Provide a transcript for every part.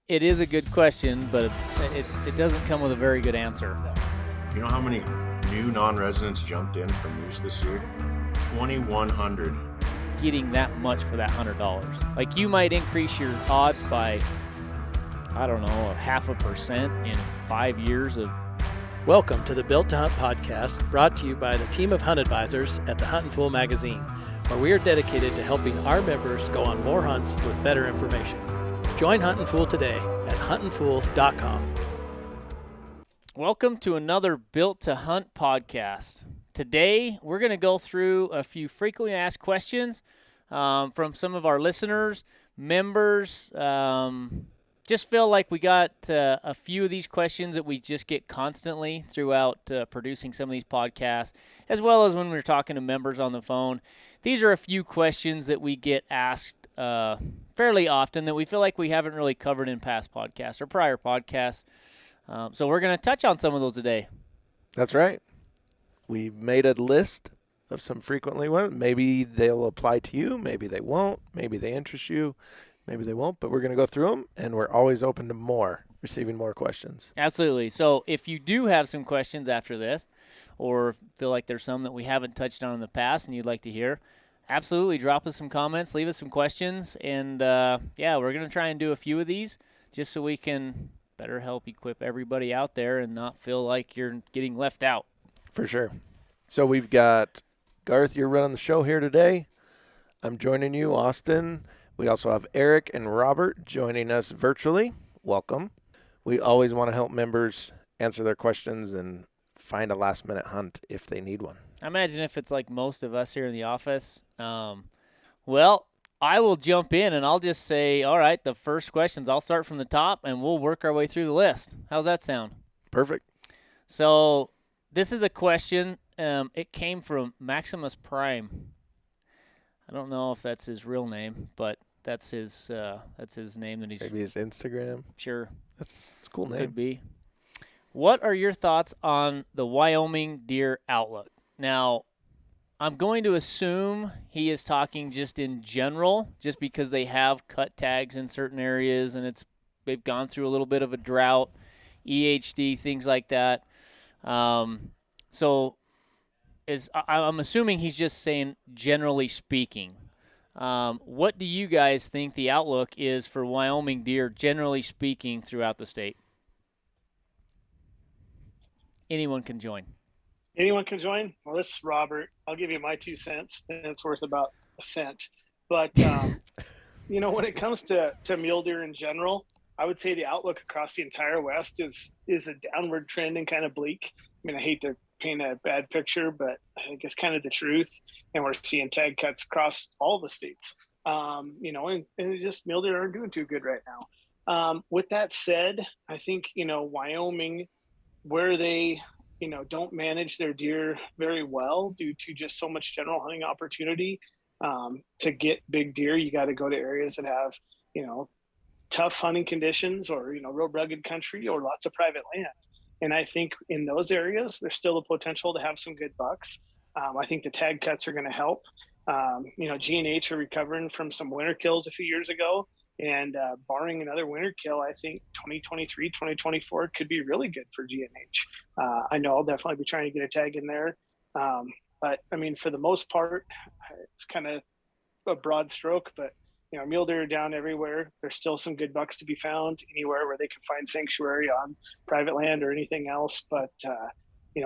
It is a good question, but it doesn't come with a very good answer. You know how many new non-residents jumped in from Moose this year? 2,100. Getting that much for that $100. Like, you might increase your odds by, I don't know, 0.5% in 5 years of. Welcome to the Built to Hunt podcast, brought to you by the team of hunt advisors at the Huntin Fool magazine, where we are dedicated to helping our members go on more hunts with better information. Join Huntin Fool today at huntinfool.com. Welcome to another Built to Hunt podcast. Today, we're going to go through a few frequently asked questions from some of our listeners, members. Just feel like we got a few of these questions that we just get constantly throughout producing some of these podcasts, as well as when we're talking to members on the phone. These are a few questions that we get asked fairly often that we feel like we haven't really covered in past podcasts or prior podcasts. So we're going to touch on some of those today. That's right. We made a list of some frequently ones. Maybe they'll apply to you. Maybe they won't. Maybe they interest you. Maybe they won't. But we're going to go through them, and we're always open to receiving more questions. Absolutely. So if you do have some questions after this, or feel like there's some that we haven't touched on in the past and you'd like to hear, absolutely drop us some comments, leave us some questions, and we're going to try and do a few of these just so we can better help equip everybody out there and not feel like you're getting left out. For sure. So we've got Garth, you're running the show here today. I'm joining you, Austin. We also have Eric and Robert joining us virtually. Welcome. We always want to help members answer their questions and find a last-minute hunt if they need one. I imagine if it's like most of us here in the office, well, I will jump in and I'll just say, all right, the first questions, I'll start from the top and we'll work our way through the list. How's that sound? Perfect. So this is a question. It came from Maximus Prime. I don't know if that's his real name, but that's his name that he's. Maybe his Instagram. Sure. That's a cool name. Could be. What are your thoughts on the Wyoming deer outlook? Now, I'm going to assume he is talking just in general, just because they have cut tags in certain areas and they've gone through a little bit of a drought, EHD, things like that. So I'm assuming he's just saying generally speaking. What do you guys think the outlook is for Wyoming deer, generally speaking, throughout the state? Anyone can join. Anyone can join? Well, this is Robert. I'll give you my 2 cents, and it's worth about a cent. But, when it comes to mule deer in general, I would say the outlook across the entire West is a downward trend and kind of bleak. I mean, I hate to paint a bad picture, but I think it's kind of the truth. And we're seeing tag cuts across all the states, and just mule deer aren't doing too good right now. With that said, I think, Wyoming, where they don't manage their deer very well due to just so much general hunting opportunity. To get big deer, you got to go to areas that have, tough hunting conditions or, real rugged country or lots of private land. And I think in those areas, there's still the potential to have some good bucks. I think the tag cuts are going to help. G&H are recovering from some winter kills a few years ago. And barring another winter kill, I think 2023, 2024 could be really good for G&H. I know I'll definitely be trying to get a tag in there. But, I mean, for the most part, it's kind of a broad stroke. But, mule deer are down everywhere. There's still some good bucks to be found anywhere where they can find sanctuary on private land or anything else. But,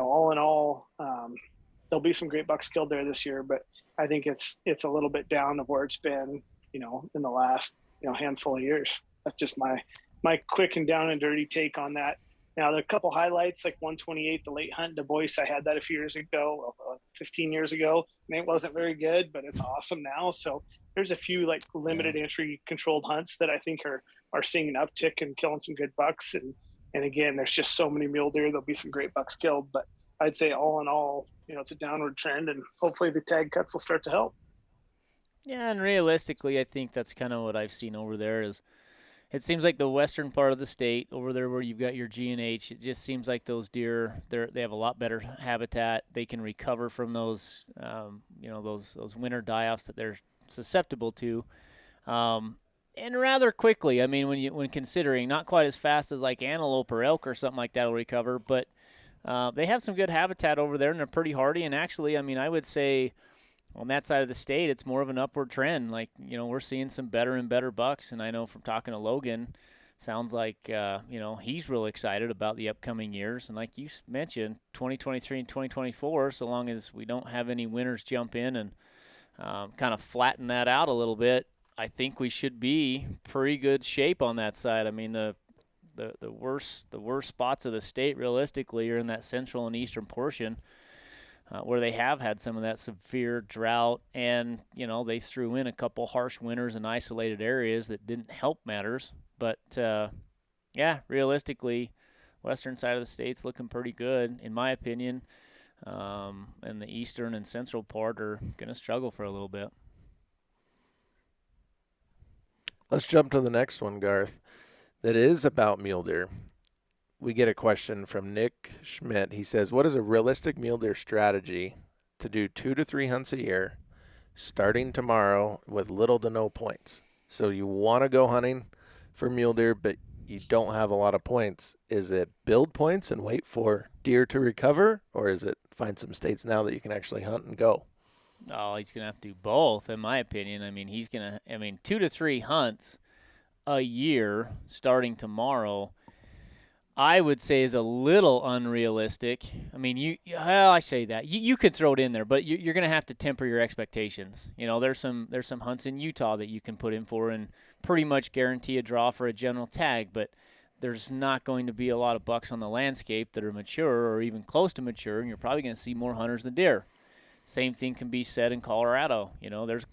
all in all, there'll be some great bucks killed there this year. But I think it's a little bit down of where it's been, in the last handful of years. That's just my quick and down and dirty take on that. Now, there are a couple highlights, like 128, the late hunt in Du Bois. I had that a few years ago, 15 years ago, and it wasn't very good, but it's awesome now. So there's a few like limited entry controlled hunts that I think are seeing an uptick and killing some good bucks. And again, there's just so many mule deer. There'll be some great bucks killed, but I'd say all in all, it's a downward trend, and hopefully the tag cuts will start to help. Yeah, and realistically, I think that's kind of what I've seen over there is it seems like the western part of the state over there where you've got your G&H, it just seems like those deer, they have a lot better habitat. They can recover from those, those winter die-offs that they're susceptible to. And rather quickly. I mean, when considering, not quite as fast as like antelope or elk or something like that will recover, but they have some good habitat over there, and they're pretty hardy. And actually, I mean, I would say on that side of the state, it's more of an upward trend. Like, we're seeing some better and better bucks. And I know from talking to Logan, sounds like, he's real excited about the upcoming years. And like you mentioned, 2023 and 2024, so long as we don't have any winners jump in and kind of flatten that out a little bit, I think we should be pretty good shape on that side. I mean, the worst spots of the state realistically are in that central and eastern portion, where they have had some of that severe drought, and they threw in a couple harsh winters in isolated areas that didn't help matters. But realistically, western side of the state's looking pretty good in my opinion, and the eastern and central part are going to struggle for a little bit. Let's jump to the next one, Garth, that is about mule deer. We get a question from Nick Schmidt. He says, what is a realistic mule deer strategy to do 2 to 3 hunts a year starting tomorrow with little to no points? So you want to go hunting for mule deer, but you don't have a lot of points. Is it build points and wait for deer to recover, or is it find some states now that you can actually hunt and go? Oh, he's going to have to do both, in my opinion. I mean, 2 to 3 hunts a year starting tomorrow, I would say is a little unrealistic. I mean, I say that. You could throw it in there, but you're going to have to temper your expectations. There's some hunts in Utah that you can put in for and pretty much guarantee a draw for a general tag, but there's not going to be a lot of bucks on the landscape that are mature or even close to mature, and you're probably going to see more hunters than deer. Same thing can be said in Colorado. There's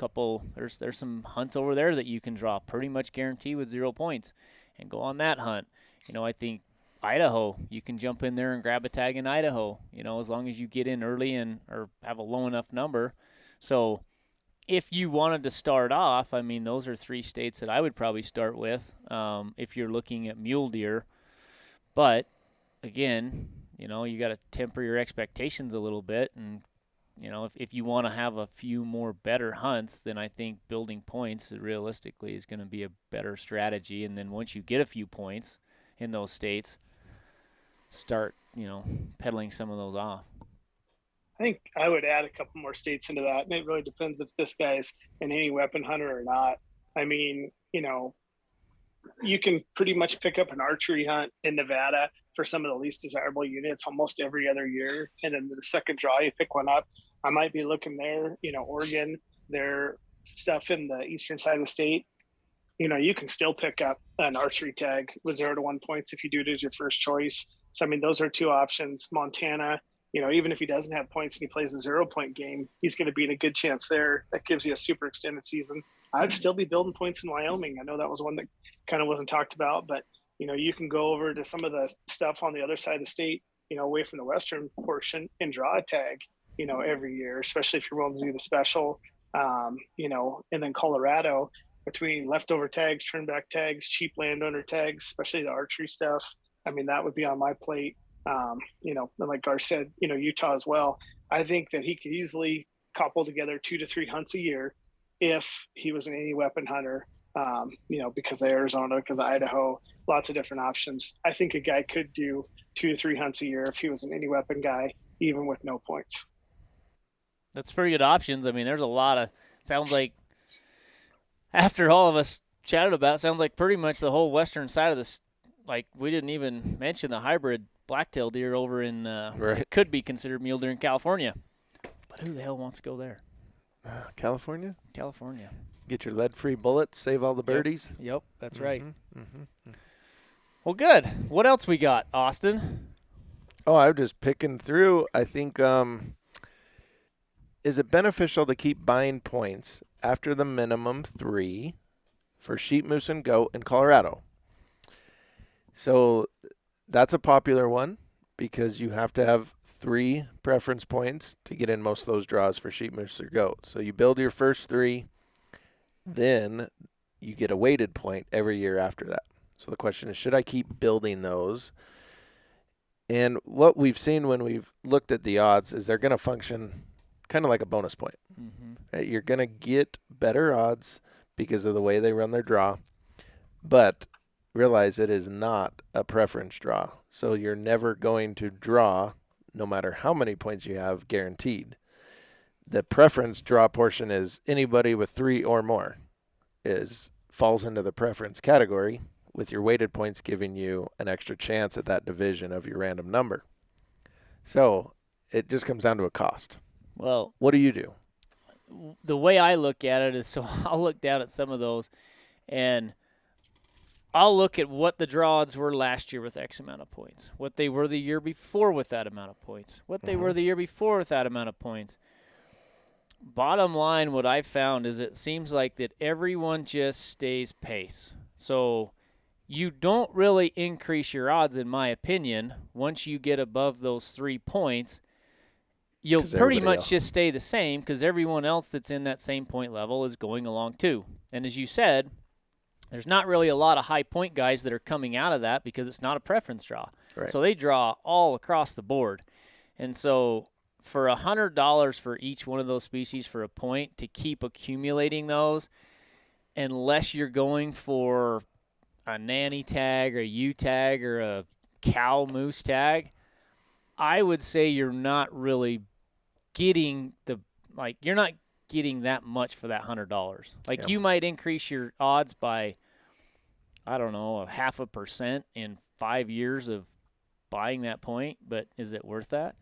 some hunts over there that you can draw pretty much guarantee with 0 points and go on that hunt. I think Idaho, you can jump in there and grab a tag in Idaho, as long as you get in early or have a low enough number. So if you wanted to start off, I mean, those are 3 states that I would probably start with if you're looking at mule deer. But again, you got to temper your expectations a little bit, and if you want to have a few more better hunts, then I think building points realistically is going to be a better strategy. And then once you get a few points in those states, start, peddling some of those off. I think I would add a couple more states into that. And it really depends if this guy's an any weapon hunter or not. I mean, you can pretty much pick up an archery hunt in Nevada for some of the least desirable units almost every other year. And then the second draw, you pick one up. I might be looking there, Oregon, their stuff in the eastern side of the state. You can still pick up an archery tag with 0 to 1 points if you do it as your first choice. So, I mean, those are 2 options. Montana, even if he doesn't have points and he plays a 0 point game, he's going to be in a good chance there. That gives you a super extended season. I'd still be building points in Wyoming. I know that was one that kind of wasn't talked about, but, you can go over to some of the stuff on the other side of the state, away from the western portion and draw a tag, every year, especially if you're willing to do the special, and then Colorado, between leftover tags, turn back tags, cheap landowner tags, especially the archery stuff. I mean, that would be on my plate. And like Garth said, Utah as well. I think that he could easily couple together 2 to 3 hunts a year if he was an any weapon hunter, because of Arizona, because of Idaho, lots of different options. I think a guy could do 2 to 3 hunts a year if he was an any weapon guy, even with no points. That's pretty good options. I mean, there's a lot of, sounds like, after all of us chatted about it, sounds like pretty much the whole western side of this, like we didn't even mention the hybrid blacktail deer over in, right. Could be considered mule deer in California. But who the hell wants to go there? California? California. Get your lead-free bullets, save all the birdies. Yep, that's right. Mm-hmm. Well, good. What else we got, Austin? Oh, I'm just picking through. I think, is it beneficial to keep buying points after the minimum 3 for sheep, moose, and goat in Colorado? So that's a popular one because you have to have 3 preference points to get in most of those draws for sheep, moose, or goat. So you build your first 3, then you get a weighted point every year after that. So the question is, should I keep building those? And what we've seen when we've looked at the odds is they're going to function kind of like a bonus point. Mm-hmm. You're going to get better odds because of the way they run their draw. But realize it is not a preference draw. So you're never going to draw, no matter how many points you have, guaranteed. The preference draw portion is anybody with 3 or more falls into the preference category, with your weighted points giving you an extra chance at that division of your random number. So it just comes down to a cost. Well, What do you do? the way I look at it is, so I'll look down at some of those, and I'll look at what the draw odds were last year with X amount of points, what they were the year before with that amount of points, what they were the year before with that amount of points. Bottom line, what I found is it seems like that everyone just stays pace. So you don't really increase your odds, in my opinion, once you get above those 3 points. You'll pretty much just stay the same because everyone else that's in that same point level is going along too. And as you said, there's not really a lot of high point guys that are coming out of that because it's not a preference draw. Right. So they draw all across the board. And so for $100 for each one of those species for a point to keep accumulating those, unless you're going for a nanny tag or a U tag or a cow moose tag, I would say you're not really getting you're not getting that much for that $100. You might increase your odds by, I don't know, 0.5% in 5 years of buying that point, but is it worth that?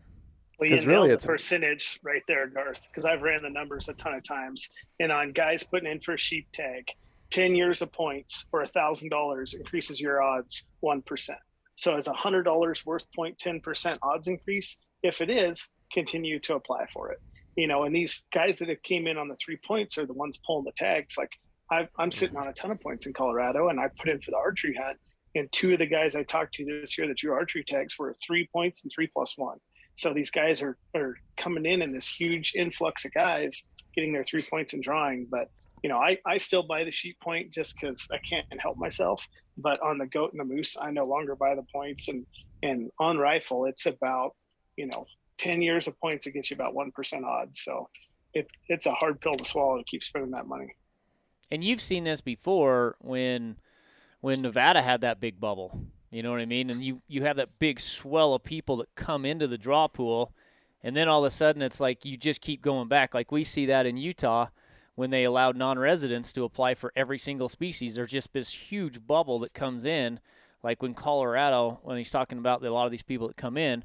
Well, you nailed the percentage right there, Garth, because I've ran the numbers a ton of times. And on guys putting in for a sheep tag, 10 years of points for $1,000 increases your odds 1%. So is $100 worth 0.10% odds increase? If it is, continue to apply for it. And these guys that have came in on the 3 points are the ones pulling the tags. Like I'm sitting on a ton of points in Colorado, and I put in for the archery hunt. And 2 of the guys I talked to this year that drew archery tags were 3 points and 3+1. So these guys are coming in this huge influx of guys getting their 3 points and drawing. But, I still buy the sheep point just because I can't help myself. But on the goat and the moose, I no longer buy the points. And on rifle, it's about, 10 years of points to get you about 1% odds. So it's a hard pill to swallow to keep spending that money. And you've seen this before when Nevada had that big bubble. You know what I mean? And you have that big swell of people that come into the draw pool, and then all of a sudden it's like you just keep going back. Like we see that in Utah when they allowed non-residents to apply for every single species. There's just this huge bubble that comes in, like when Colorado, when he's talking about a lot of these people that come in.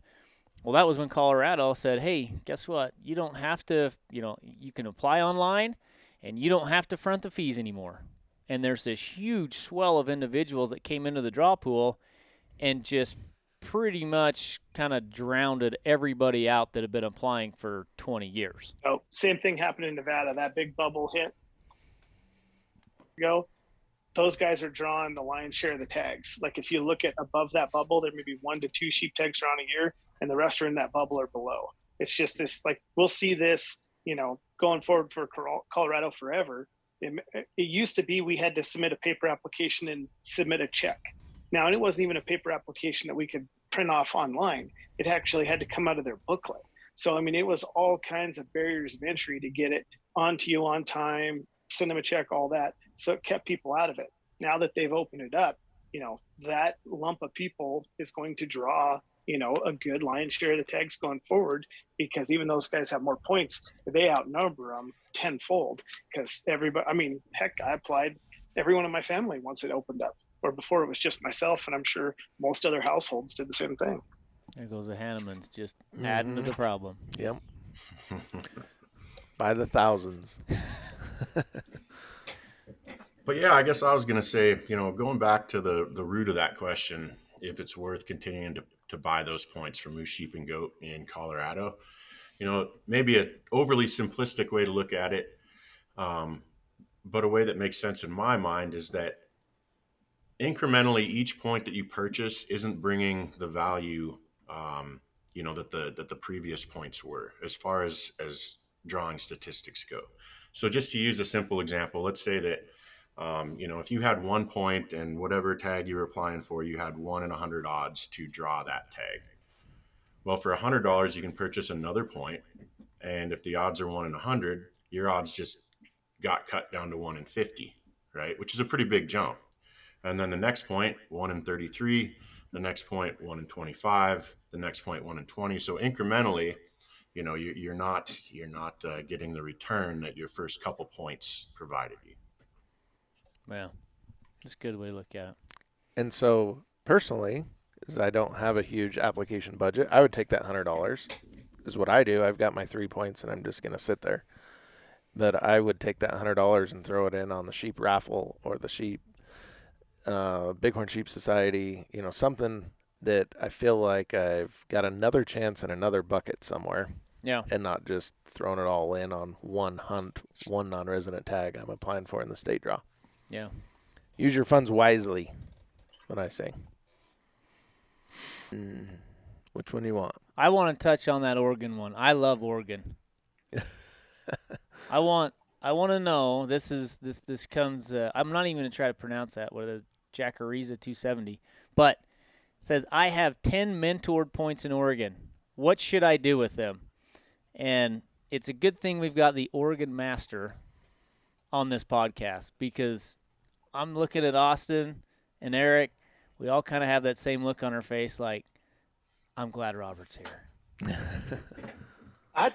Well, that was when Colorado said, hey, guess what? You don't have to, you can apply online, and you don't have to front the fees anymore. And there's this huge swell of individuals that came into the draw pool and just pretty much kind of drowned everybody out that had been applying for 20 years. Oh, same thing happened in Nevada. That big bubble hit. Those guys are drawing the lion's share of the tags. Like if you look at above that bubble, there may be 1 to 2 sheep tags drawn a year, and the rest are in that bubble or below. It's just this, we'll see this, going forward for Colorado forever. It used to be we had to submit a paper application and submit a check. Now, and it wasn't even a paper application that we could print off online. It actually had to come out of their booklet. So, it was all kinds of barriers of entry to get it onto you on time, send them a check, all that. So it kept people out of it. Now that they've opened it up, that lump of people is going to draw, a good lion's share of the tags going forward, because even those guys have more points, they outnumber them tenfold. Because everybody, heck, I applied everyone in my family once it opened up. Or before it was just myself, and I'm sure most other households did the same thing. There goes the Hannemans, just adding to the problem. Yep. By the thousands. But yeah, I guess I was going to say, going back to the root of that question, if it's worth continuing to buy those points for moose, sheep, and goat in Colorado, maybe an overly simplistic way to look at it, but a way that makes sense in my mind is that incrementally each point that you purchase isn't bringing the value, that the previous points were as far as drawing statistics go. So just to use a simple example, let's say that, if you had 1 point and whatever tag you were applying for, you had 1 in 100 odds to draw that tag. Well, for $100, you can purchase another point. And if the odds are 1 in 100, your odds just got cut down to 1 in 50, right? Which is a pretty big jump. And then the next point, 1 in 33, the next point, 1 in 25, the next point, 1 in 20. So incrementally, you're not getting the return that your first couple points provided you. Well, that's a good way to look at it. And so personally, as I don't have a huge application budget, I would take that $100. Is what I do. I've got my 3 points and I'm just going to sit there. But I would take that $100 and throw it in on the sheep raffle or the sheep Bighorn Sheep Society, something that I feel like I've got another chance in another bucket somewhere. Yeah. And not just throwing it all in on one hunt, one non-resident tag I'm applying for in the state draw. Yeah. Use your funds wisely, what I say. Which one do you want? I want to touch on that Oregon one. I love Oregon. I want to know, this comes, I'm not even going to try to pronounce that, with a Jacareza 270, but it says, I have 10 mentored points in Oregon. What should I do with them? And it's a good thing we've got the Oregon Master on this podcast, because I'm looking at Austin and Eric. We all kind of have that same look on our face, like, I'm glad Robert's here. I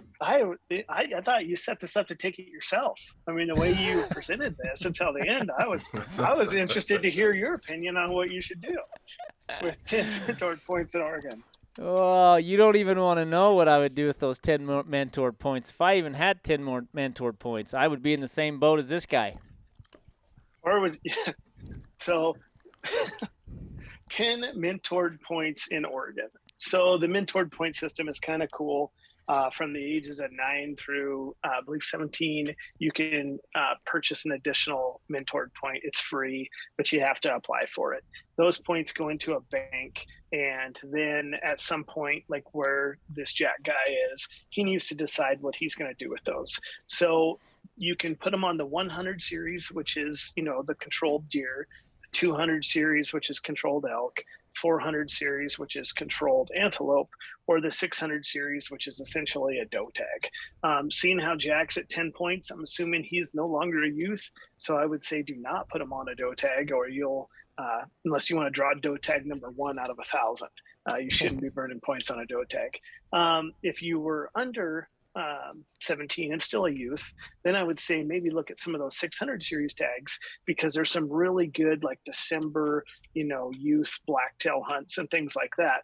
thought you set this up to take it yourself. I mean, the way you presented this until the end, I was interested to hear your opinion on what you should do with 10 mentored points in Oregon. Oh, you don't even want to know what I would do with those 10 mentored points. If I even had 10 more mentored points, I would be in the same boat as this guy. Or would so 10 mentored points in Oregon. So the mentored point system is kind of cool. From the ages of 9 through, I believe, 17, you can purchase an additional mentored point. It's free, but you have to apply for it. Those points go into a bank, and then at some point, like where this Jack guy is, he needs to decide what he's going to do with those. So you can put them on the 100 series, which is, the controlled deer, 200 series, which is controlled elk, 400 series, which is controlled antelope, or the 600 series, which is essentially a doe tag. Seeing how Jack's at 10 points, I'm assuming he's no longer a youth. So I would say do not put him on a doe tag, or you'll, unless you want to draw doe tag number 1 out of 1,000, you shouldn't be burning points on a doe tag. If you were under 17 and still a youth, then I would say maybe look at some of those 600 series tags, because there's some really good like December, youth blacktail hunts and things like that.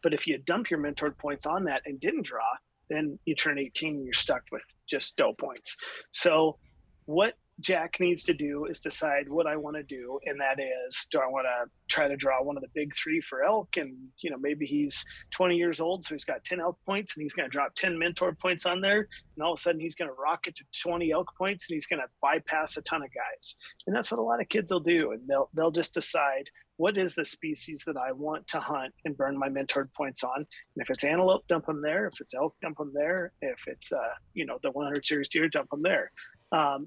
But if you dump your mentored points on that and didn't draw, then you turn 18 and you're stuck with just doe points. So what Jack needs to do is decide what I want to do. And that is, do I want to try to draw one of the big 3 for elk? And, maybe he's 20 years old, so he's got 10 elk points, and he's going to drop 10 mentor points on there. And all of a sudden he's going to rocket to 20 elk points, and he's going to bypass a ton of guys. And that's what a lot of kids will do. And they'll just decide, what is the species that I want to hunt and burn my mentored points on? And if it's antelope, dump them there. If it's elk, dump them there. If it's, the 100 series deer, dump them there.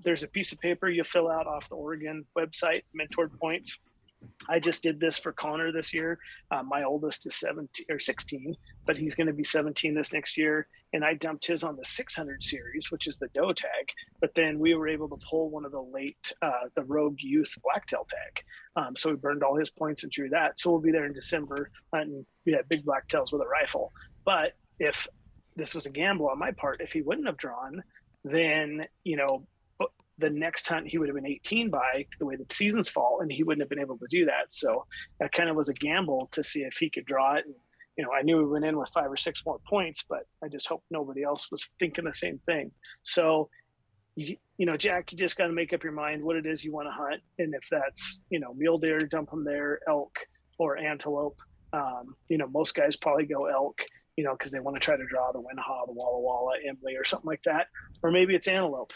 There's a piece of paper you fill out off the Oregon website, mentored points. I just did this for Connor this year. My oldest is 17 or 16, but he's going to be 17 this next year. And I dumped his on the 600 series, which is the doe tag. But then we were able to pull one of the the Rogue Youth blacktail tag. So we burned all his points and drew that. So we'll be there in December hunting big blacktails with a rifle. But if this was a gamble on my part, if he wouldn't have drawn, then, the next hunt he would have been 18 by the way the seasons fall, and he wouldn't have been able to do that. So that kind of was a gamble to see if he could draw it. And, I knew we went in with 5 or 6 more points, but I just hoped nobody else was thinking the same thing. So, Jack, you just got to make up your mind what it is you want to hunt. And if that's, mule deer, dump them there, elk or antelope. Most guys probably go elk, because they want to try to draw the Winnahaw, the Walla Walla, Emily, or something like that. Or maybe it's antelope,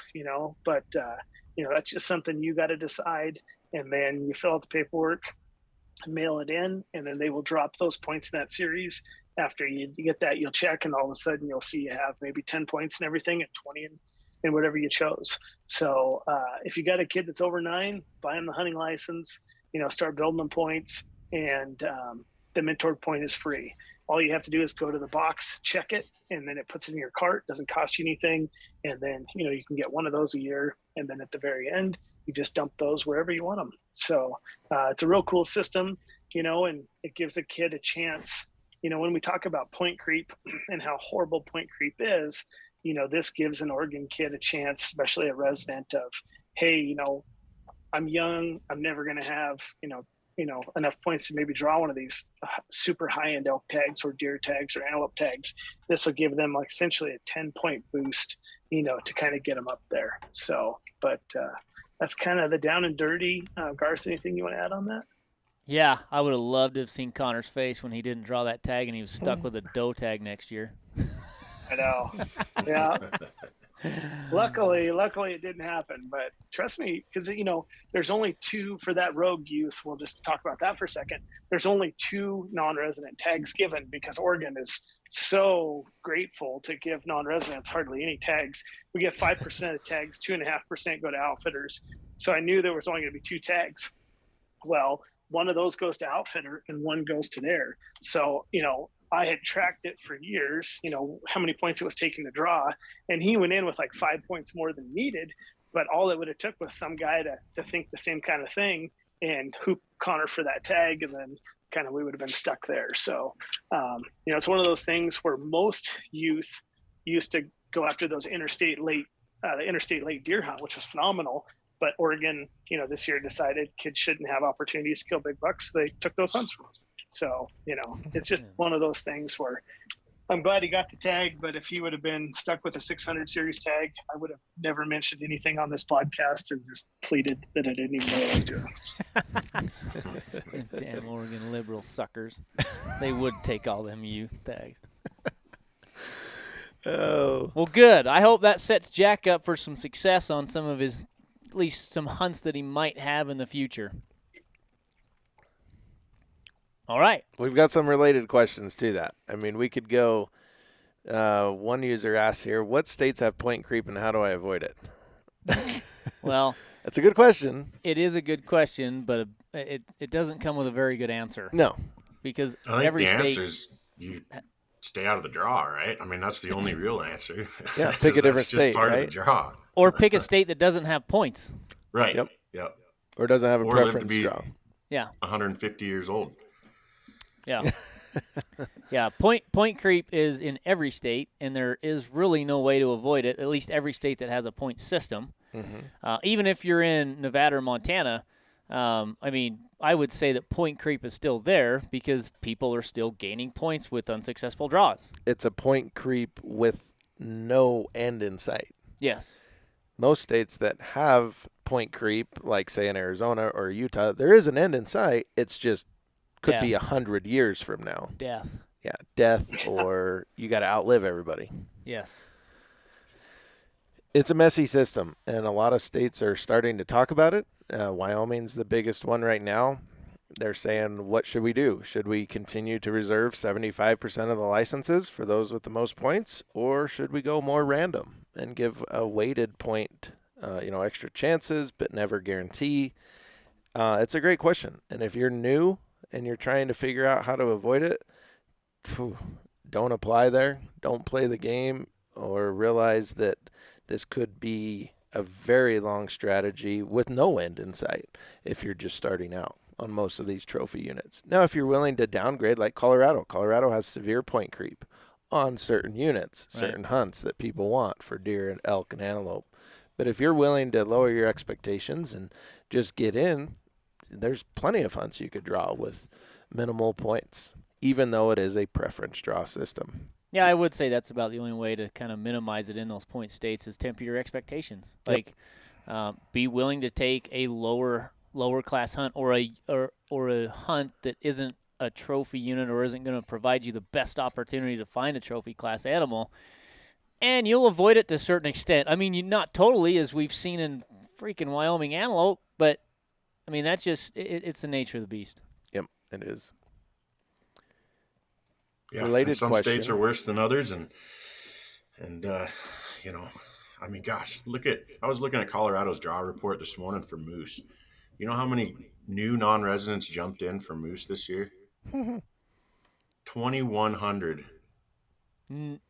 but, that's just something you got to decide. And then you fill out the paperwork, mail it in, and then they will drop those points in that series. After you get that, you'll check, and all of a sudden you'll see you have maybe 10 points and everything, and 20 and whatever you chose. So if you got a kid that's over 9, buy them the hunting license, start building them points, and the mentored point is free. All you have to do is go to the box, check it, and then it puts it in your cart. Doesn't cost you anything. And then, you can get one of those a year. And then at the very end, you just dump those wherever you want them. So it's a real cool system, and it gives a kid a chance. When we talk about point creep and how horrible point creep is, this gives an Oregon kid a chance, especially a resident, of, hey, I'm young, I'm never going to have, enough points to maybe draw one of these super high-end elk tags or deer tags or antelope tags. This will give them like essentially a 10-point boost, to kind of get them up there. So, but that's kind of the down and dirty. Garth, anything you want to add on that? Yeah, I would have loved to have seen Connor's face when he didn't draw that tag and he was stuck with a doe tag next year. I know. Yeah. Luckily it didn't happen, but trust me, because there's only two for that rogue youth. We'll just talk about that for a second. There's only 2 non-resident tags given because Oregon is so grateful to give non-residents hardly any tags. We get 5% of tags, 2.5% go to outfitters. So I knew there was only going to be 2 tags. Well, one of those goes to outfitter and one goes to there. So, I had tracked it for years, how many points it was taking to draw. And he went in with like 5 points more than needed. But all it would have took was some guy to think the same kind of thing and hoop Connor for that tag. And then kind of we would have been stuck there. So, it's one of those things where most youth used to go after those interstate late deer hunt, which was phenomenal. But Oregon, this year decided kids shouldn't have opportunities to kill big bucks. They took those hunts from them. So, it's just one of those things where I'm glad he got the tag, but if he would have been stuck with a 600 series tag, I would have never mentioned anything on this podcast and just pleaded that I didn't even know what I was doing. Damn Oregon liberal suckers. They would take all them youth tags. Oh. Well, good. I hope that sets Jack up for some success on some of his, at least some hunts that he might have in the future. All right. We've got some related questions to that. I mean, we could go, one user asks here, what states have point creep and how do I avoid it? Well, that's a good question. it is a good question, but it doesn't come with a very good answer. No. Because I think every the state answer is you stay out of the draw, right? I mean, that's the only real answer. Yeah, pick a different that's state, just part right? of the draw. Or pick a state that doesn't have points. Right. Yep. Yep. Or doesn't have a Or live to preference be draw. Yeah. 150 years old. Yeah. Yeah. Point creep is in every state, and there is really no way to avoid it, at least every state that has a point system. Mm-hmm. Even if you're in Nevada or Montana, I would say that point creep is still there because people are still gaining points with unsuccessful draws. It's a point creep with no end in sight. Yes. Most states that have point creep, like say in Arizona or Utah, there is an end in sight. It's just could be 100 years from now. Death. Yeah, death, or you got to outlive everybody. Yes. It's a messy system, and a lot of states are starting to talk about it. Wyoming's the biggest one right now. They're saying, what should we do? Should we continue to reserve 75% of the licenses for those with the most points, or should we go more random and give a weighted point, extra chances, but never guarantee? It's a great question. And if you're new and you're trying to figure out how to avoid it, don't apply there. Don't play the game, or realize that this could be a very long strategy with no end in sight if you're just starting out on most of these trophy units. Now, if you're willing to downgrade, like Colorado has severe point creep on certain units, certain hunts that people want for deer and elk and antelope. But if you're willing to lower your expectations and just get in, there's plenty of hunts you could draw with minimal points, even though it is a preference draw system. Yeah, I would say that's about the only way to kind of minimize it in those point states is temper your expectations. Like, be willing to take a lower class hunt or a hunt that isn't a trophy unit or isn't going to provide you the best opportunity to find a trophy class animal, and you'll avoid it to a certain extent. I mean, not totally, as we've seen in freaking Wyoming antelope, but I mean that's just it's the nature of the beast. Yep, it is. Yeah, Related and some question. states are worse than others, and I mean, gosh, I was looking at Colorado's draw report this morning for moose. You know how many new non-residents jumped in for moose this year? 2,100.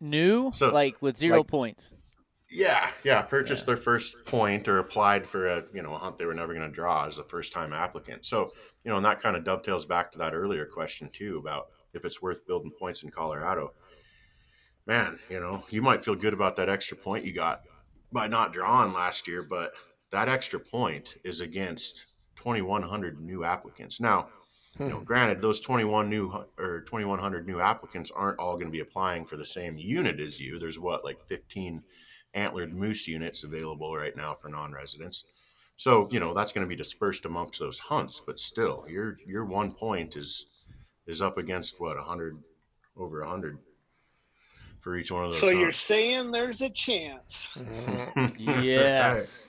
New, So, like with 0 like- points. Yeah. Purchased their first point or applied for a hunt they were never going to draw as a first time applicant. So and that kind of dovetails back to that earlier question too about if it's worth building points in Colorado. Man, you might feel good about that extra point you got by not drawing last year, but that extra point is against 2,100 new applicants. Now, granted, those 2,100 new applicants aren't all going to be applying for the same unit as you. There's like 15 antlered moose units available right now for non-residents. So, that's going to be dispersed amongst those hunts, but still your 1 point is up against what, 100, over 100 for each one of those So hunts. you're saying there's a chance. Yes.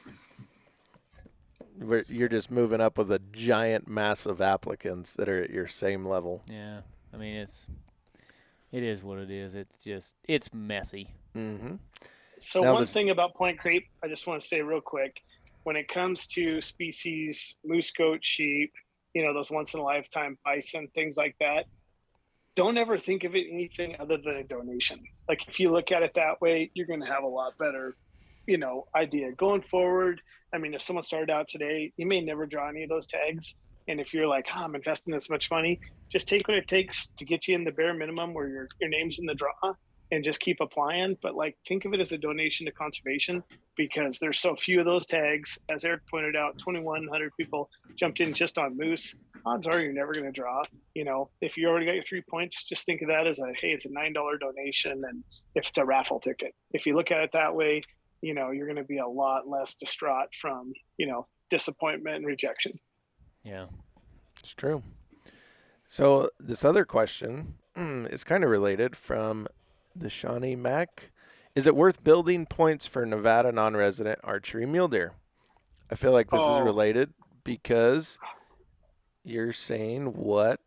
You're just moving up with a giant mass of applicants that are at your same level. Yeah. I mean, it is what it is. It's messy. Mm-hmm. So one thing about point creep, I just want to say real quick, when it comes to species, moose, goat, sheep, those once in a lifetime bison, things like that, don't ever think of it anything other than a donation. Like if you look at it that way, you're going to have a lot better, idea going forward. I mean, if someone started out today, you may never draw any of those tags. And if you're like, I'm investing this much money, just take what it takes to get you in the bare minimum where your name's in the draw and just keep applying. But think of it as a donation to conservation because there's so few of those tags. As Eric pointed out, 2,100 people jumped in just on moose. Odds are you're never going to draw. If you already got your 3 points, just think of that as it's a $9 donation. And if it's a raffle ticket, if you look at it that way, you're going to be a lot less distraught from, disappointment and rejection. Yeah, it's true. So this other question is kind of related from the Shawnee Mac. Is it worth building points for Nevada non-resident archery mule deer? I feel like this is related because you're saying what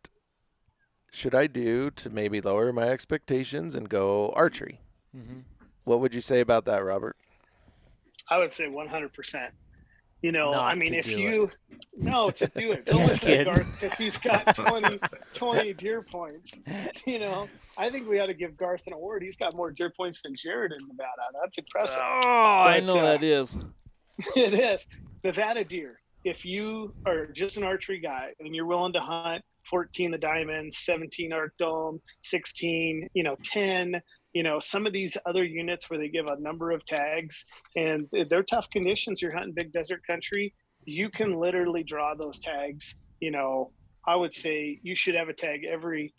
should I do to maybe lower my expectations and go archery? Mm-hmm. What would you say about that, Robert? I would say 100%. Not to do do it. Don't Just let kidding. Garth because he's got 20 deer points. I think we ought to give Garth an award. He's got more deer points than Jared in Nevada. That's impressive. I know that is. It is. Nevada deer. If you are just an archery guy and you're willing to hunt 14 the diamonds, 17 arc dome, 16, 10, some of these other units where they give a number of tags and they're tough conditions. You're hunting big desert country. You can literally draw those tags. I would say you should have a tag every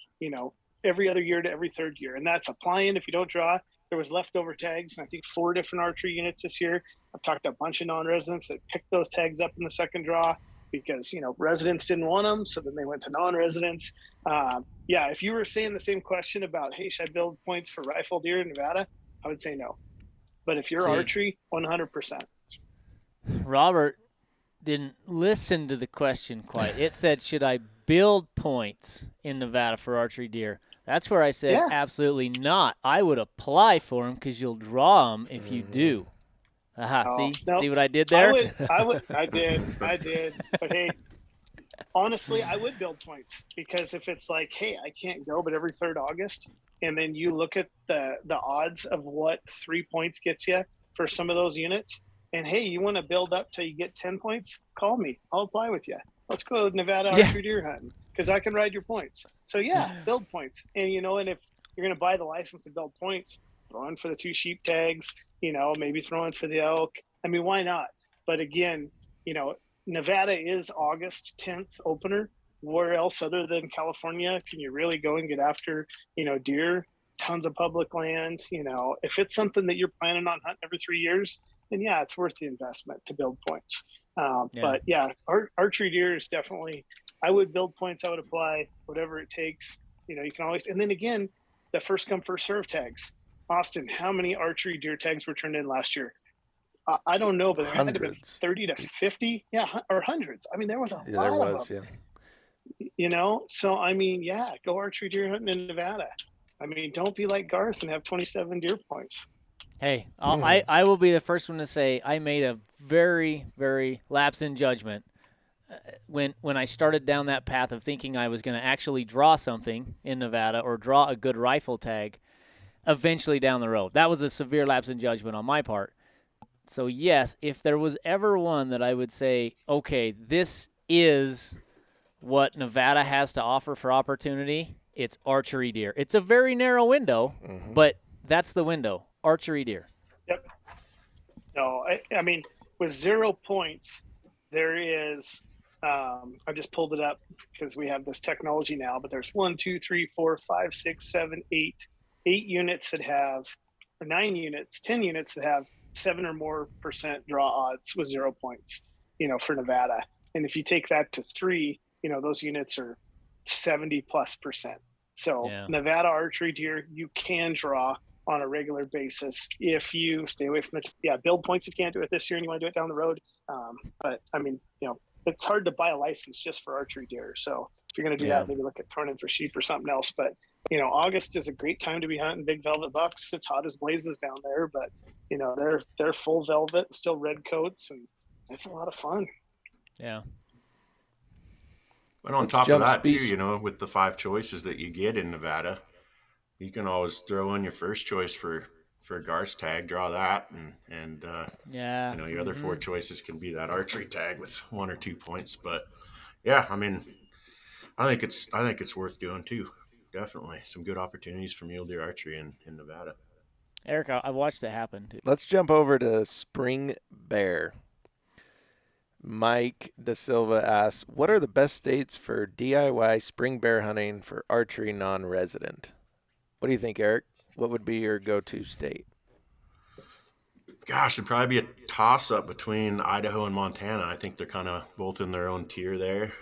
other year to every third year. And that's applying. If you don't draw, there was leftover tags. And I think 4 different archery units this year. I've talked to a bunch of non-residents that picked those tags up in the second draw because, residents didn't want them. So then they went to non-residents. If you were saying the same question about, hey, should I build points for rifle deer in Nevada? I would say no. But if you're archery, 100%. Robert didn't listen to the question quite. It said, should I build points in Nevada for archery deer? That's where I said, absolutely not. I would apply for them because you'll draw them if you do. See what I did there? I did. But hey, honestly, I would build points because if it's like, hey, I can't go, but every 3rd August, and then you look at the odds of what 3 points gets you for some of those units, and hey, you want to build up till you get 10 points, call me. I'll apply with you. Let's go to Nevada archery deer hunting because I can ride your points. So build points. And and if you're going to buy the license to build points, throw in for the 2 sheep tags, maybe throw in for the elk. I mean, why not? But again, Nevada is August 10th opener. Where else other than California can you really go and get after, deer? Tons of public land. If it's something that you're planning on hunting every 3 years, then it's worth the investment to build points. But archery deer is definitely, I would build points. I would apply whatever it takes. You can always, and then again, the first come, first serve tags. Austin, how many archery deer tags were turned in last year? I don't know, but there had to have been 30 to 50, or hundreds. I mean, there was a lot of them. So I mean, go archery deer hunting in Nevada. I mean, don't be like Garth and have 27 deer points. Hey, I will be the first one to say I made a very, very lapse in judgment when I started down that path of thinking I was going to actually draw something in Nevada or draw a good rifle tag eventually down the road. That was a severe lapse in judgment on my part. So yes, if there was ever one that I would say, okay, this is what Nevada has to offer for opportunity, it's archery deer. It's a very narrow window, but that's the window, archery deer. Yep. No, I mean, with 0 points, there is, I just pulled it up because we have this technology now, but there's 1, 2, 3, 4, 5, 6, 7, 8 units that have, or 9 units, 10 units that have 7 or more % draw odds with 0 points, for Nevada. And if you take that to 3, those units are 70+%. So Yeah. Nevada archery deer, you can draw on a regular basis if you stay away from it. Build points if you can't do it this year and you want to do it down the road. But I mean, it's hard to buy a license just for archery deer. So if you're going to do that, maybe look at turning for sheep or something else. But August is a great time to be hunting big velvet bucks. It's hot as blazes down there, but they're full velvet, still red coats, and it's a lot of fun. Yeah. But on top of that too, with the 5 choices that you get in Nevada, you can always throw in your first choice for Garth's tag, draw that, and your other 4 choices can be that archery tag with 1 or 2 points. But yeah, I mean, I think it's worth doing too. Definitely some good opportunities for mule deer archery in Nevada. Eric, I watched it happen too. Let's jump over to spring bear. Mike Da Silva asks, what are the best states for DIY spring bear hunting for archery non-resident? What do you think, Eric? What would be your go-to state? Gosh, it'd probably be a toss-up between Idaho and Montana. I think they're kind of both in their own tier there.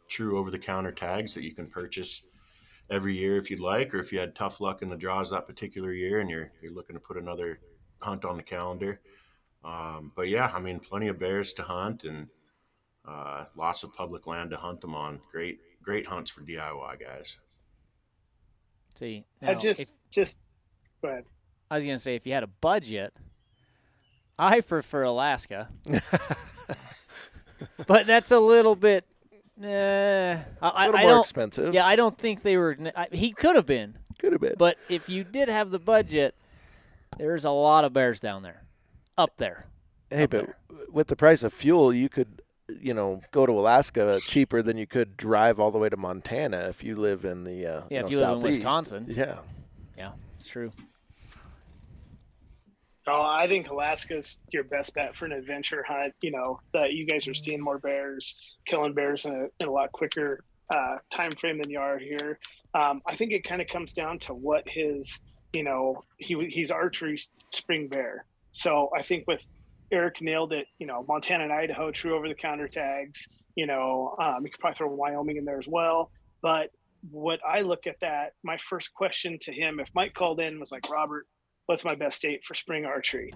True over-the-counter tags that you can purchase every year if you'd like, or if you had tough luck in the draws that particular year and you're looking to put another hunt on the calendar. But yeah, I mean, plenty of bears to hunt and lots of public land to hunt them on. Great hunts for DIY guys. See, I now, just go ahead. I was going to say, if you had a budget, I prefer Alaska. But that's a little bit a little more expensive. Yeah, I don't think they were he could have been. Could have been. But if you did have the budget, there's a lot of bears down there. Up there. Hey, but with the price of fuel, you could, go to Alaska cheaper than you could drive all the way to Montana if you live in the if you southeast. live in Wisconsin. Yeah. Yeah, it's true. Oh, I think Alaska's your best bet for an adventure hunt. That you guys are seeing more bears, killing bears in a lot quicker time frame than you are here. I think it kind of comes down to what his, he's archery spring bear. So I think with Eric nailed it, Montana and Idaho, true over-the-counter tags. You could probably throw Wyoming in there as well. But what I look at that, my first question to him, if Mike called in and was like, Robert, what's my best state for spring archery?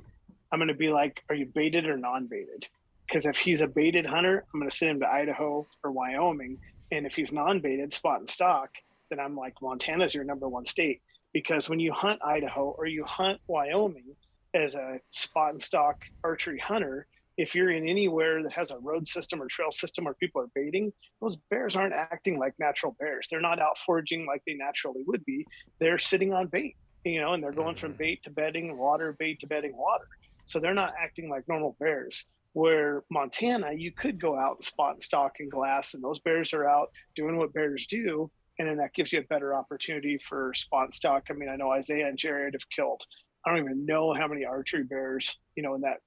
I'm going to be like, are you baited or non-baited? Because if he's a baited hunter, I'm going to send him to Idaho or Wyoming. And if he's non-baited, spot and stock, then I'm like, Montana's your number 1 state. Because when you hunt Idaho or you hunt Wyoming as a spot and stock archery hunter, if you're in anywhere that has a road system or trail system where people are baiting, those bears aren't acting like natural bears. They're not out foraging like they naturally would be. They're sitting on bait. And they're going from bait to bedding, water, bait to bedding, water. So they're not acting like normal bears. Where Montana, you could go out and spot and stock and glass, and those bears are out doing what bears do. And then that gives you a better opportunity for spot and stock. I mean, I know Isaiah and Jared have killed, I don't even know how many archery bears, in that,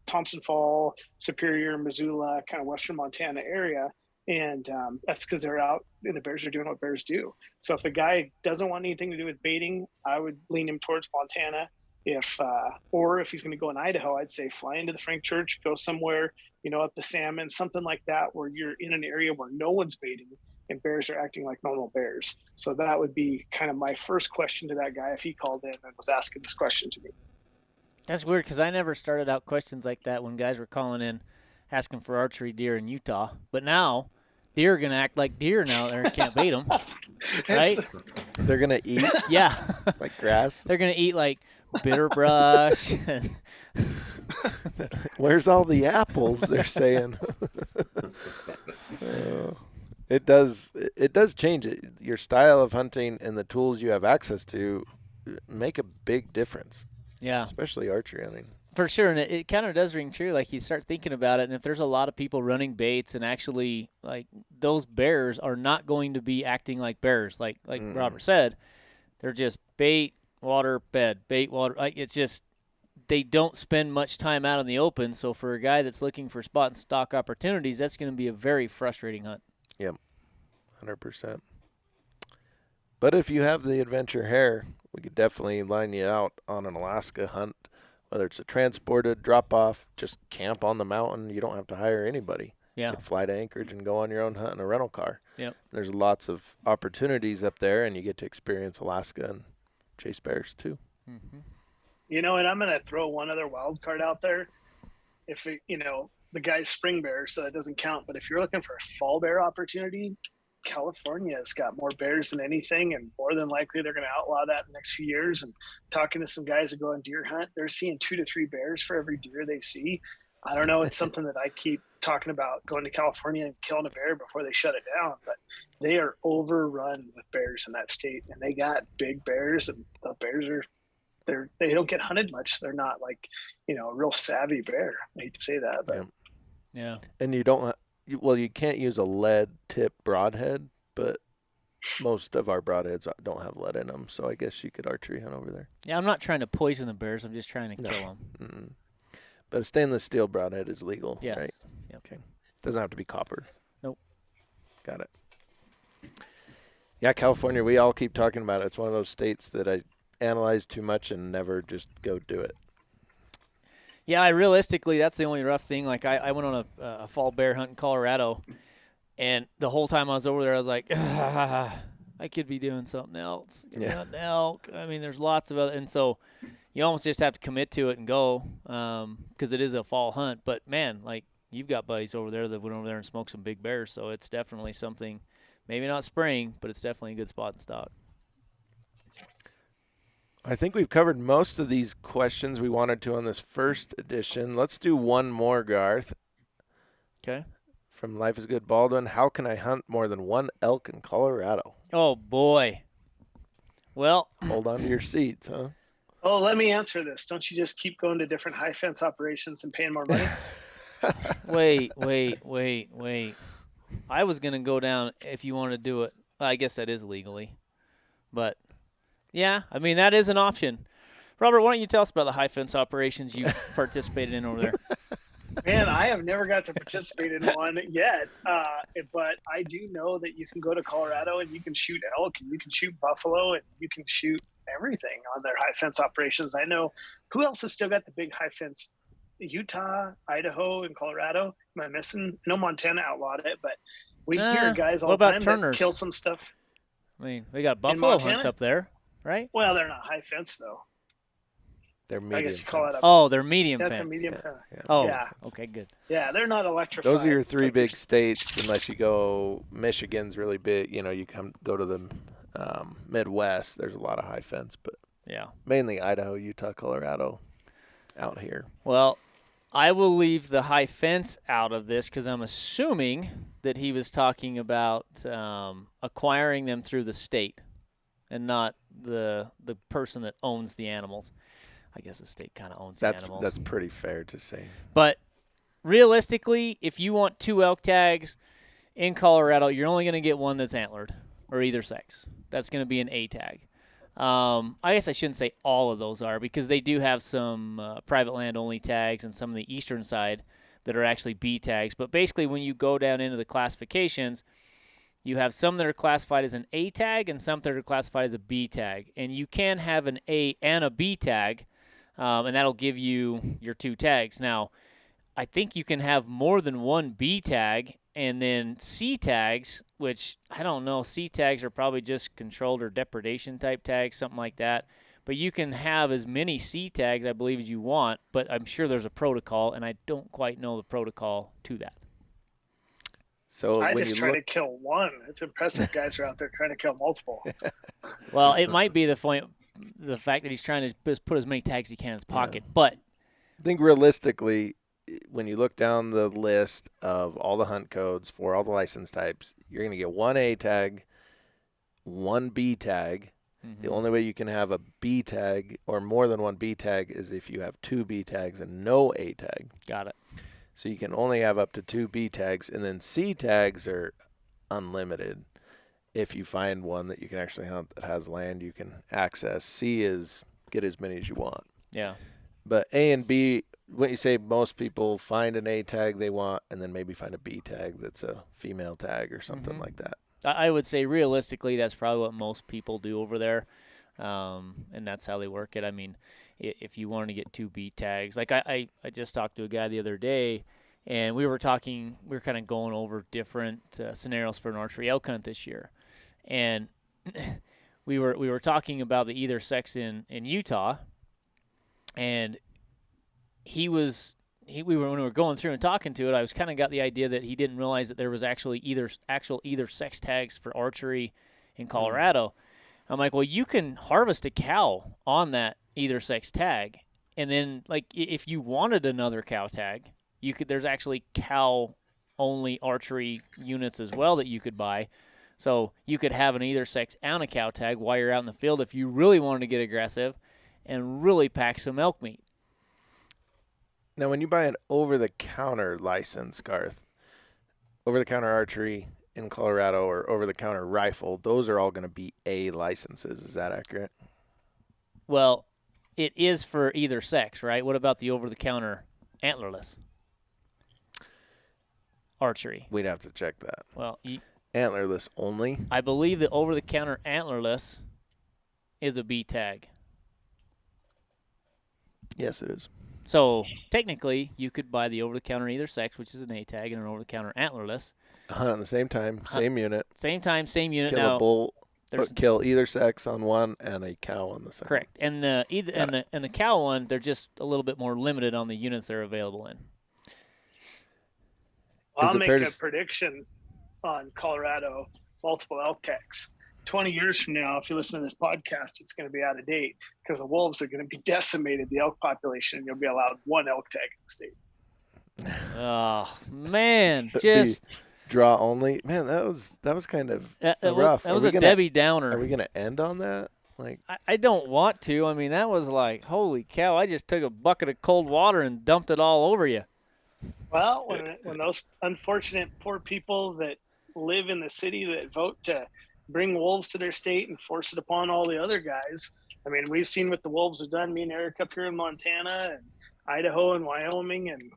Thompson Fall, Superior, Missoula, kind of Western Montana area. And that's because they're out and the bears are doing what bears do. So if the guy doesn't want anything to do with baiting, I would lean him towards Montana. Or if he's going to go in Idaho, I'd say fly into the Frank Church, go somewhere, up to Salmon, something like that, where you're in an area where no one's baiting and bears are acting like normal bears. So that would be kind of my first question to that guy if he called in and was asking this question to me. That's weird because I never started out questions like that when guys were calling in asking for archery deer in Utah. But now deer are going to act like deer now. They can't bait them, right? They're going to eat? Yeah. Like grass? They're going to eat like bitter brush. Where's all the apples, they're saying. It does change it. Your style of hunting and the tools you have access to make a big difference. Yeah. Especially archery hunting. For sure, and it kind of does ring true. Like you start thinking about it, and if there's a lot of people running baits, and actually, like those bears are not going to be acting like bears, like Robert said, they're just bait, water, bed, bait, water. Like it's just they don't spend much time out in the open. So for a guy that's looking for spot and stock opportunities, that's going to be a very frustrating hunt. Yep, 100%. But if you have the adventure hair, we could definitely line you out on an Alaska hunt. Whether it's a transported drop-off, just camp on the mountain. You don't have to hire anybody. Yeah. You can fly to Anchorage and go on your own hunt in a rental car. Yep. There's lots of opportunities up there, and you get to experience Alaska and chase bears too. Mm-hmm. You know, and I'm going to throw one other wild card out there. If it, you know, the guy's spring bear, so that doesn't count. But if you're looking for a fall bear opportunity, California has got more bears than anything, and more than likely they're going to outlaw that in the next few years. And talking to some guys that go on deer hunt, they're seeing 2 to 3 bears for every deer they see. I don't know. It's something that I keep talking about, going to California and killing a bear before they shut it down. But they are overrun with bears in that state, and they got big bears, and the bears are they don't get hunted much. They're not like, you know, a real savvy bear. I hate to say that, but Yeah. And you don't. Well, you can't use a lead tip broadhead, but most of our broadheads don't have lead in them, so I guess you could archery hunt over there. Yeah, I'm not trying to poison the bears. I'm just trying to kill them. Mm-mm. But a stainless steel broadhead is legal, Yes. right? Yep. Okay. Doesn't have to be copper. Nope. Got it. Yeah, California, we all keep talking about it. It's one of those states that I analyze too much and never just go do it. Yeah, realistically, that's the only rough thing. Like, I went on a fall bear hunt in Colorado, and the whole time I was over there, I was like, I could be doing something else. Hunting elk. I mean, there's lots of other, and so you almost just have to commit to it and go, because it is a fall hunt. But, man, like, you've got buddies over there that went over there and smoked some big bears, so it's definitely something, maybe not spring, but it's definitely a good spot in stock. I think we've covered most of these questions we wanted to on this first edition. Let's do one more, Garth. Okay. From Life is Good Baldwin. How can I hunt more than one elk in Colorado? Oh, boy. Well. Hold on to your seats, huh? Oh, let me answer this. Don't you just keep going to different high fence operations and paying more money? Wait. I was going to go down if you want to do it. I guess that is legally. But, yeah, I mean, that is an option. Robert, why don't you tell us about the high fence operations you participated in over there? Man, I have never got to participate in one yet, but I do know that you can go to Colorado and you can shoot elk and you can shoot buffalo and you can shoot everything on their high fence operations. I know who else has still got the big high fence? Utah, Idaho, and Colorado. Am I missing? No, Montana outlawed it, but we hear guys all the time that kill some stuff. I mean, we got buffalo hunts up there, right? Well, they're not high fence though. They're medium. I guess you call it they're medium fence. That's a medium fence. Yeah. Oh, yeah. Okay, good. Yeah, they're not electrified. Those are your three big states, unless you go. Michigan's really big. You know, you go to the Midwest. There's a lot of high fence, but yeah, mainly Idaho, Utah, Colorado, out here. Well, I will leave the high fence out of this because I'm assuming that he was talking about acquiring them through the state and not the person that owns the animals. I guess the state kind of owns the animals. That's pretty fair to say. But realistically, if you want 2 elk tags in Colorado, you're only going to get one that's antlered or either sex. That's going to be an A tag. I guess I shouldn't say all of those are because they do have some private land only tags and some of the eastern side that are actually B tags. But basically, when you go down into the classifications, you have some that are classified as an A tag and some that are classified as a B tag. And you can have an A and a B tag, and that'll give you your 2 tags. Now, I think you can have more than one B tag and then C tags, which I don't know. C tags are probably just controlled or depredation type tags, something like that. But you can have as many C tags, I believe, as you want, but I'm sure there's a protocol, and I don't quite know the protocol to that. So I just try to kill one. It's impressive guys are out there trying to kill multiple. Well, it might be the fact that he's trying to just put as many tags as he can in his pocket. Yeah. But I think realistically, when you look down the list of all the hunt codes for all the license types, you're going to get 1 A tag, 1 B tag, The only way you can have a B tag or more than one B tag is if you have 2 B tags and no A tag. Got it. So you can only have up to 2 B tags, and then C tags are unlimited. If you find one that you can actually hunt that has land you can access. C is get as many as you want. Yeah. But A and B, what you say, most people find an A tag they want and then maybe find a B tag that's a female tag or something like that. I would say realistically that's probably what most people do over there, and that's how they work it. I mean, if you wanted to get 2 B tags, like I just talked to a guy the other day, and we were kind of going over different scenarios for an archery elk hunt this year, and we were talking about the either sex in Utah, and when we were going through and talking to it, I was kind of got the idea that he didn't realize that there was actually actual either sex tags for archery in Colorado. I'm like, well, you can harvest a cow on that either sex tag, and then like if you wanted another cow tag, there's actually cow only archery units as well that you could buy. So you could have an either sex and a cow tag while you're out in the field if you really wanted to get aggressive and really pack some elk meat. Now, when you buy an over-the-counter license, Garth, over-the-counter archery in Colorado or over-the-counter rifle, those are all going to be A licenses. Is that accurate? Well, it is for either sex, right? What about the over-the-counter antlerless archery? We'd have to check that. Well, Antlerless only? I believe the over-the-counter antlerless is a B tag. Yes, it is. So technically, you could buy the over-the-counter either sex, which is an A tag, and an over-the-counter antlerless. Hunt at the same time, same unit. Same time, same unit. Kill now, a bull, there's kill either sex on one and a cow on the second. correct, and the cow one, they're just a little bit more limited on the units they're available in. I'll make a prediction on Colorado multiple elk tags. 20 years from now, if you listen to this podcast, it's going to be out of date because the wolves are going to be decimated, the elk population, and you'll be allowed 1 elk tag in the state. Oh man, just draw only. Man, that was kind of rough. That was a Debbie Downer. Are we going to end on that? Like, I don't want to. I mean, that was like, holy cow! I just took a bucket of cold water and dumped it all over you. Well, when those unfortunate poor people that live in the city that vote to bring wolves to their state and force it upon all the other guys. I mean, we've seen what the wolves have done. Me and Eric up here in Montana and Idaho and Wyoming. And,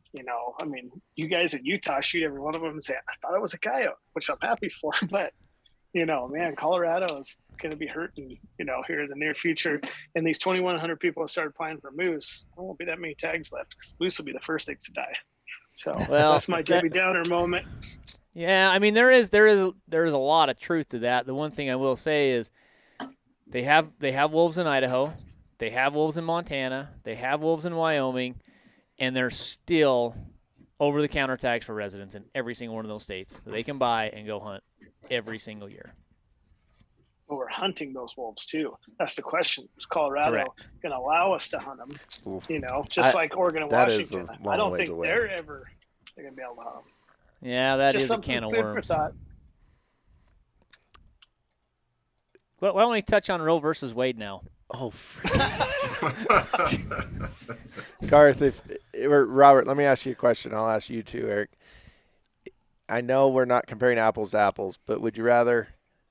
I mean, you guys in Utah shoot every one of them and say, I thought it was a coyote, which I'm happy for. But, man, Colorado is going to be hurting, here in the near future. And these 2,100 people have started applying for moose. There won't be that many tags left because moose will be the first things to die. So that's my Debbie Downer moment. Yeah, I mean there is a lot of truth to that. The one thing I will say is they have wolves in Idaho, they have wolves in Montana, they have wolves in Wyoming, and there's still over-the-counter tags for residents in every single one of those states that they can buy and go hunt every single year. Well, we're hunting those wolves too. That's the question. Is Colorado going to allow us to hunt them? Oof. Like Oregon and Washington. I don't think they're going to be able to hunt them. Yeah, that is a can of worms. Why don't we touch on Roe versus Wade now? Oh, Garth, or Robert, let me ask you a question. I'll ask you too, Eric. I know we're not comparing apples to apples, but would you rather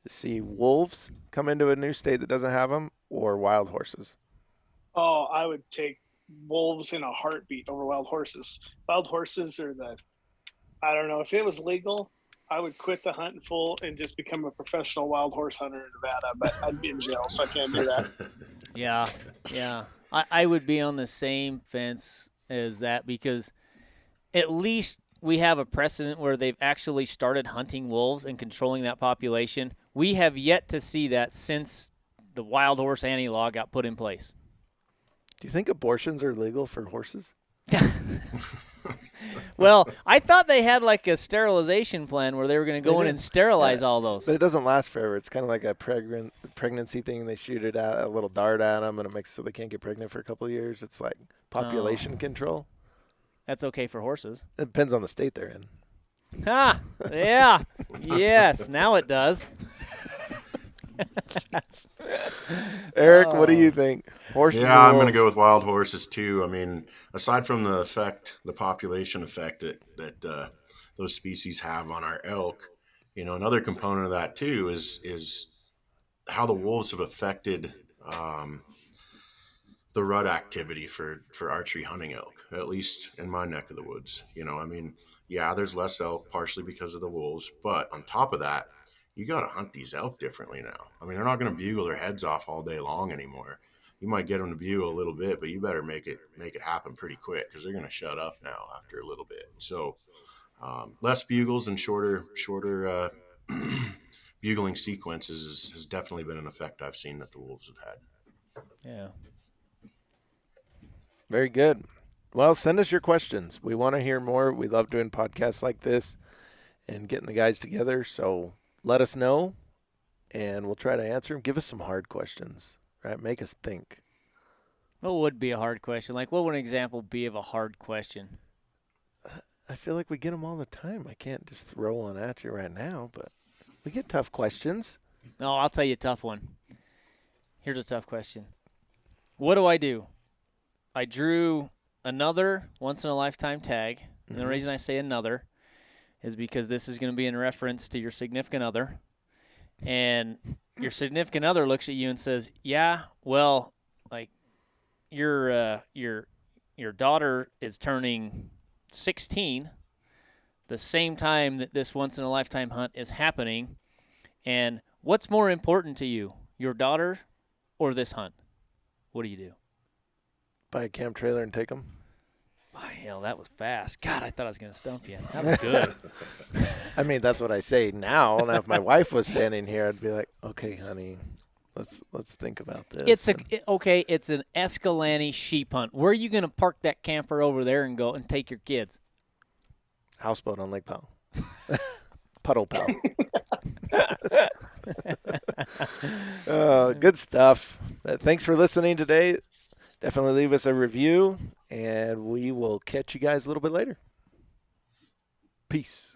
see wolves come into a new state that doesn't have them or wild horses? Oh, I would take wolves in a heartbeat over wild horses. Wild horses are I don't know. If it was legal, I would quit the hunt in full and just become a professional wild horse hunter in Nevada, but I'd be in jail, so I can't do that. Yeah. I would be on the same fence as that because at least we have a precedent where they've actually started hunting wolves and controlling that population. We have yet to see that since the wild horse anti-law got put in place. Do you think abortions are legal for horses? Well, I thought they had like a sterilization plan where they were going to go in and sterilize all those. But it doesn't last forever. It's kind of like a pregnancy thing. They shoot it at a little dart at them, and it makes so they can't get pregnant for a couple of years. It's like population control. That's okay for horses. It depends on the state they're in. Ah, yeah. Yes, now it does. Eric, what do you think? Horses Yeah, or I'm going to wolves? go with wild horses too. I mean, aside from the effect, the population effect that those species have on our elk, another component of that too is how the wolves have affected the rut activity for archery hunting elk, at least in my neck of the woods. I mean, yeah, there's less elk partially because of the wolves, but on top of that, you got to hunt these elk differently now. I mean, they're not going to bugle their heads off all day long anymore. You might get them to bugle a little bit, but you better make it happen pretty quick because they're going to shut up now after a little bit. So less bugles and shorter bugling sequences has definitely been an effect I've seen that the wolves have had. Yeah. Very good. Well, send us your questions. We want to hear more. We love doing podcasts like this and getting the guys together. So let us know, and we'll try to answer them. Give us some hard questions, right? Make us think. What would be a hard question? Like, what would an example be of a hard question? I feel like we get them all the time. I can't just throw one at you right now, but we get tough questions. No, I'll tell you a tough one. Here's a tough question. What do? I drew another once-in-a-lifetime tag. And the reason I say another is because this is going to be in reference to your significant other. And your significant other looks at you and says, yeah, well, like, your daughter is turning 16 the same time that this once-in-a-lifetime hunt is happening. And what's more important to you, your daughter or this hunt? What do you do? Buy a camp trailer and take them. Oh, hell, that was fast. God, I thought I was going to stump you. That was good. I mean, that's what I say now. And if my wife was standing here, I'd be like, okay, honey, let's think about this. It's an Escalante sheep hunt. Where are you going to park that camper over there and go and take your kids? Houseboat on Lake Powell. Puddle Powell. Good stuff. Thanks for listening today. Definitely leave us a review, and we will catch you guys a little bit later. Peace.